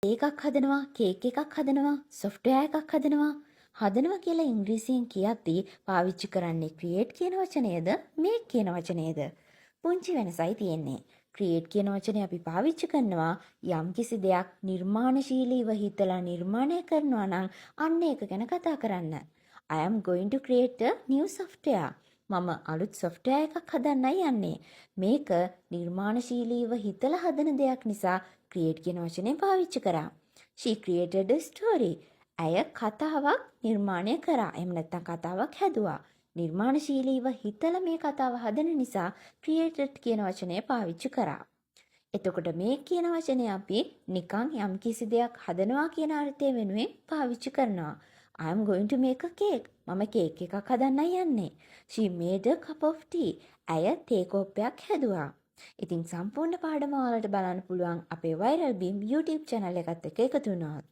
එකක් හදනවා, කේක් එකක් හදනවා, සොෆ්ට්වෙයාර් එකක් හදනවා කියලා ඉංග්‍රීසියෙන් කියද්දී පාවිච්චි කරන්නේ ක්‍රියේට් කියන වචනයද මේක් කියන වචනයද? පුංචි වෙනසයි තියෙන්නේ. ක්‍රියේට් කියන වචනේ අපි පාවිච්චි කරනවා යම්කිසි දෙයක් නිර්මාණශීලීව හිතලා නිර්මාණය කරනවා නම් අන්න ඒක ගැන කතා කරන්න. I am going to create a new software. මම අලුත් software එකක් හදන්නයි යන්නේ. මේක නිර්මාණශීලීව හිතලා හදන දෙයක් නිසා create කියන වචනේ පාවිච්චි කරා. She created a story. ඇය කතාවක් නිර්මාණය කරා. එහෙම නැත්නම් කතාවක් හැදුවා. නිර්මාණශීලීව හිතලා මේ කතාව හදන නිසා created කියන වචනය පාවිච්චි කරා. එතකොට මේ කියන වචනේ අපි නිකන් යම්කිසි දෙයක් හදනවා කියන අර්ථය වෙනුවෙන් පාවිච්චි කරනවා. I am going to make a cake. මම කේක් එකක් හදන්නයි යන්නේ. She made a cup of tea. ඇය තේ කෝප්පයක් හැදුවා. ඉතින් සම්පූර්ණ පාඩම ඔයාලට බලන්න පුළුවන් අපේ Viral Beam YouTube channel එකත් එක්ක එකතු වුණොත්.